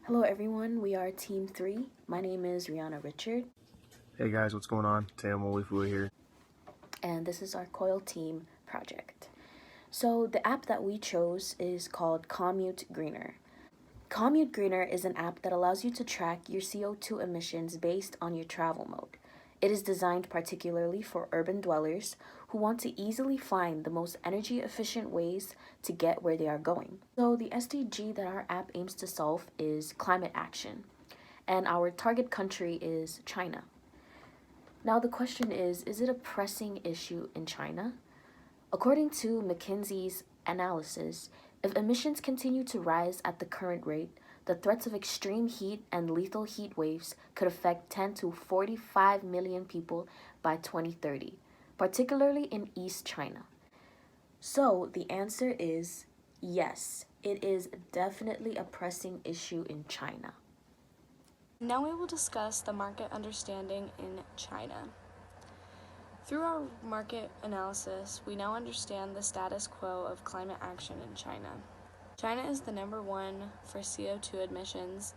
Hello everyone, we are Team 3. My name is Rihanna Richard. Hey guys, what's going on? Sam Wolifua here. And this is our Coil Team project. So the app that we chose is called Commute Greener. Commute Greener is an app that allows you to track your CO2 emissions based on your travel mode. It is designed particularly for urban dwellers who want to easily find the most energy efficient ways to get where they are going. So the SDG that our app aims to solve is climate action, and our target country is China. Now the question is it a pressing issue in China? According to McKinsey's analysis, if emissions continue to rise at the current rate, the threats of extreme heat and lethal heat waves could affect 10 to 45 million people by 2030, particularly in East China. So the answer is yes, it is definitely a pressing issue in China. Now we will discuss the market understanding in China. Through our market analysis, we now understand the status quo of climate action in China. China is the number one for CO2 emissions.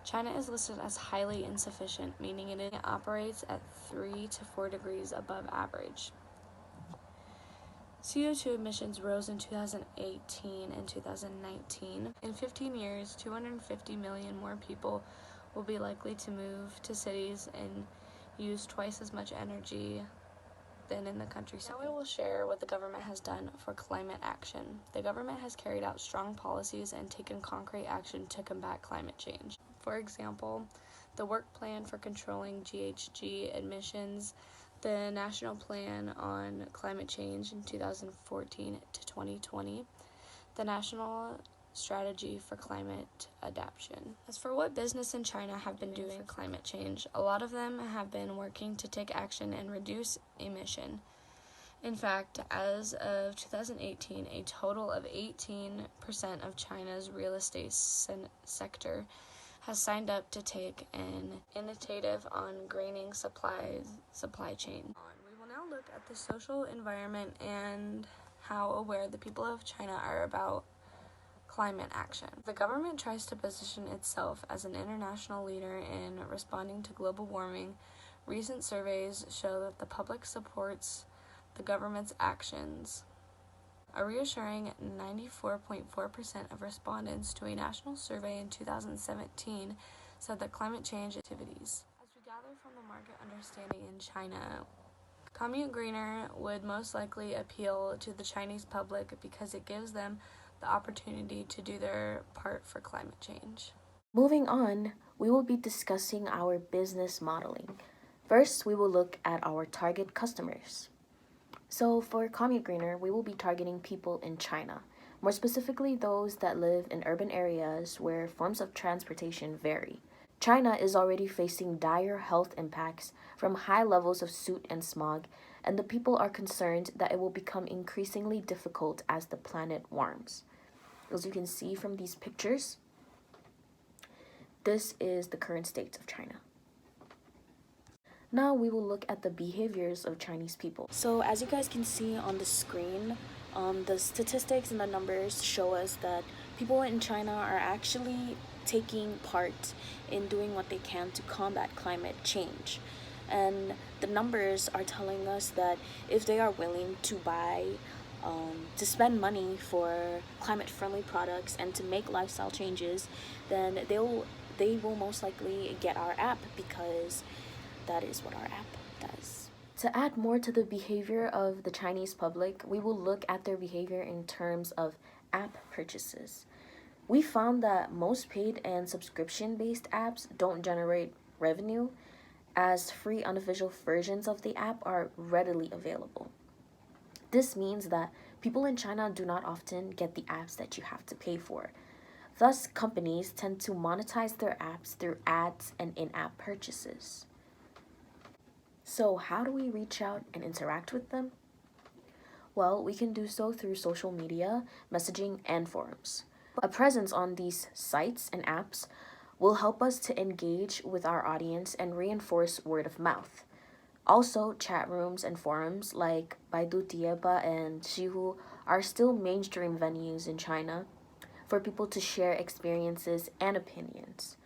China is listed as highly insufficient, meaning it operates at 3 to 4 degrees above average. CO2 emissions rose in 2018 and 2019. In 15 years, 250 million more people will be likely to move to cities and use twice as much energy than in the countryside. Now I will share what the government has done for climate action. The government has carried out strong policies and taken concrete action to combat climate change. For example, the Work Plan for Controlling GHG Emissions, the National Plan on Climate Change in 2014 to 2020, the National Strategy for Climate Adaptation. As for what business in China have been doing for climate change, a lot of them have been working to take action and reduce emission. In fact, as of 2018, a total of 18% of China's real estate sector has signed up to take an initiative on greening supply chain. We will now look at the social environment and how aware the people of China are about climate action. The government tries to position itself as an international leader in responding to global warming. Recent surveys show that the public supports the government's actions. A reassuring 94.4% of respondents to a national survey in 2017 said that climate change activities. As we gather from the market understanding in China, Commute Greener would most likely appeal to the Chinese public because it gives them the opportunity to do their part for climate change. Moving on, we will be discussing our business modeling. First, we will look at our target customers. So for Commute Greener, we will be targeting people in China, more specifically those that live in urban areas where forms of transportation vary. China is already facing dire health impacts from high levels of soot and smog, and the people are concerned that it will become increasingly difficult as the planet warms. As you can see from these pictures, this is the current state of China. Now we will look at the behaviors of Chinese people. So as you guys can see on the screen, the statistics and the numbers show us that people in China are actually taking part in doing what they can to combat climate change. And the numbers are telling us that if they are willing to to spend money for climate-friendly products and to make lifestyle changes, then they will most likely get our app, because that is what our app does. To add more to the behavior of the Chinese public, we will look at their behavior in terms of app purchases. We found that most paid and subscription-based apps don't generate revenue, as free unofficial versions of the app are readily available. This means that people in China do not often get the apps that you have to pay for. Thus, companies tend to monetize their apps through ads and in-app purchases. So how do we reach out and interact with them? Well, we can do so through social media, messaging, and forums. A presence on these sites and apps will help us to engage with our audience and reinforce word of mouth. Also, chat rooms and forums like Baidu Tieba and Xihu are still mainstream venues in China. for people to share experiences and opinions.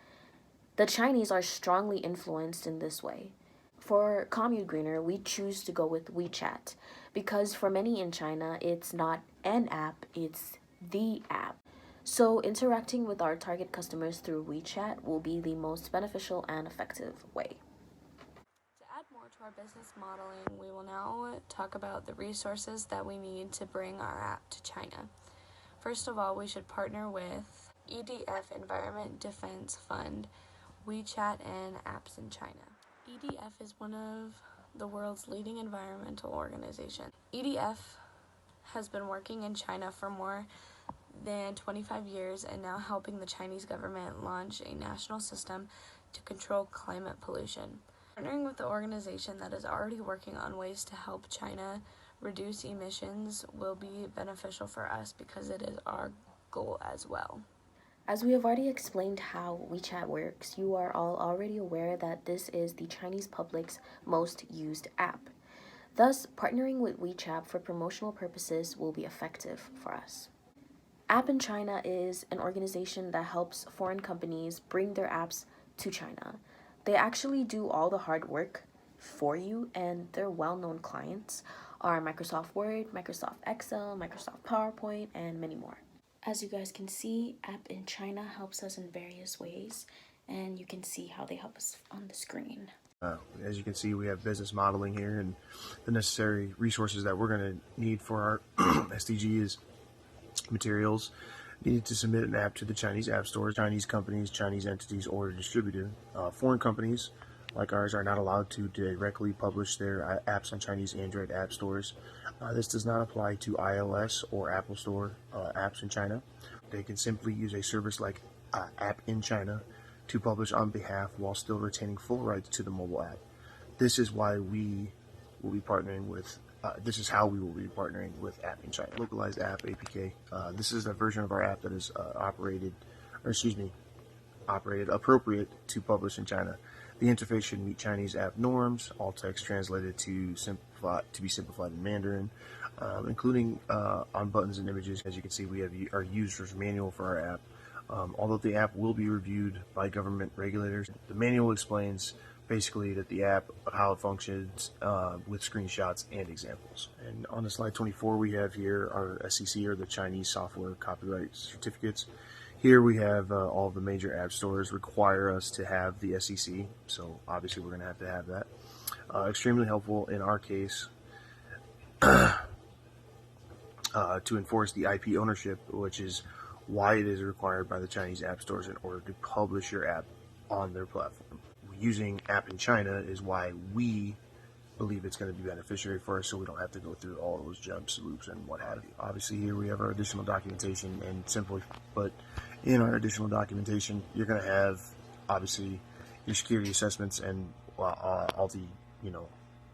The Chinese are strongly influenced in this way. For Commute Greener, we choose to go with WeChat because for many in China, it's not an app, it's the app. So interacting with our target customers through WeChat will be the most beneficial and effective way. To add more to our business modeling, we will now talk about the resources that we need to bring our app to China. First of all, we should partner with EDF Environment Defense Fund, WeChat, and Apps in China. EDF is one of the world's leading environmental organizations. EDF has been working in China for more than 25 years and now helping the Chinese government launch a national system to control climate pollution. Partnering with the organization that is already working on ways to help China reduce emissions will be beneficial for us because it is our goal as well. As we have already explained how WeChat works, you are all already aware that this is the Chinese public's most used app. Thus, partnering with WeChat for promotional purposes will be effective for us. App in China is an organization that helps foreign companies bring their apps to China. They actually do all the hard work for you, and their well-known clients are Microsoft Word, Microsoft Excel, Microsoft PowerPoint, and many more. As you guys can see, App in China helps us in various ways, and you can see how they help us on the screen. As you can see, we have business modeling here, and the necessary resources that we're going to need for our SDG is materials needed to submit an app to the Chinese app stores, Chinese companies, Chinese entities, or distributor. Foreign companies like ours are not allowed to directly publish their apps on Chinese Android app stores. This does not apply to iOS or Apple Store apps in China. They can simply use a service like App in China to publish on behalf while still retaining full rights to the mobile app. This is why we will be partnering with this is how we will be partnering with App in China. Localized app, APK. This is a version of our app that is operated appropriate to publish in China. The interface should meet Chinese app norms, all text translated to be simplified in Mandarin, including on buttons and images. As you can see, we have our user's manual for our app. Although the app will be reviewed by government regulators, the manual explains basically that the app, how it functions with screenshots and examples. And on the slide 24, we have here our SCC, or the Chinese Software Copyright Certificates. Here we have all the major app stores require us to have the SEC, so obviously we're going to have that. Extremely helpful in our case to enforce the IP ownership, which is why it is required by the Chinese app stores in order to publish your app on their platform. Using App in China is why we believe it's going to be beneficiary for us, so we don't have to go through all those jumps, loops, and what have you. Obviously, here we have our additional documentation, and simply, but in our additional documentation, you're going to have obviously your security assessments and all the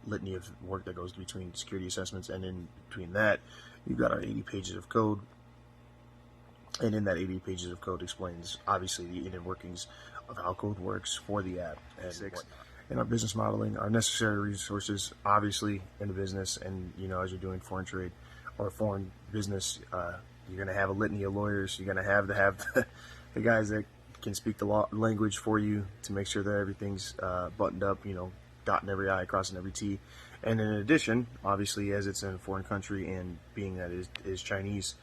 litany of work that goes between security assessments, and in between that, you've got our 80 pages of code, and in that 80 pages of code explains obviously the inner workings of how code works for the app. And in our business modeling, our necessary resources, obviously in the business, and as you're doing foreign trade or foreign business, you're going to have a litany of lawyers. You're going to have the guys that can speak the language for you to make sure that everything's buttoned up, dotting every I, crossing every T. And in addition, obviously, as it's in a foreign country and being that it is Chinese,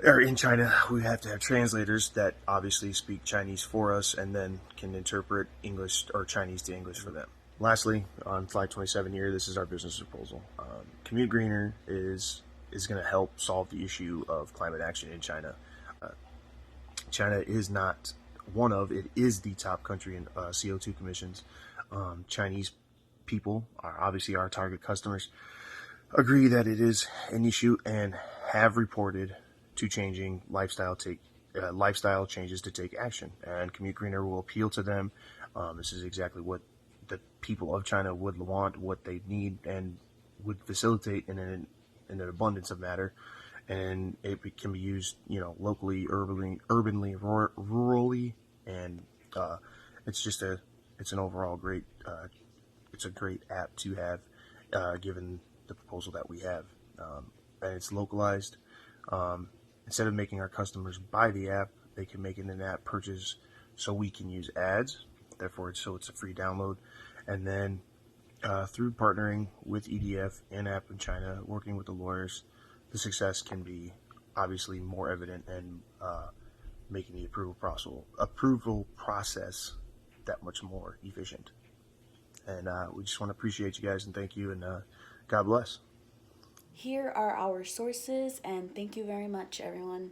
or in China, we have to have translators that obviously speak Chinese for us and then can interpret English or Chinese to English for them. Lastly, on slide 27 here, this is our business proposal. Commute Greener is going to help solve the issue of climate action in China. China is not it is the top country in CO2 emissions. Chinese people are obviously our target customers, agree that it is an issue and have reported to changing lifestyle changes to take action, and Commute Greener will appeal to them. This is exactly what the people of China would want, what they need, and would facilitate in an abundance of matter. And it can be used, locally, urbanly, rurally, and it's an overall great, it's a great app to have, given the proposal that we have, and it's localized. instead of making our customers buy the app, they can make an in-app purchase so we can use ads. Therefore, it's a free download. And then through partnering with EDF in-app in China, working with the lawyers, the success can be obviously more evident and making the approval process that much more efficient. And we just want to appreciate you guys and thank you, and God bless. Here are our sources, and thank you very much, everyone.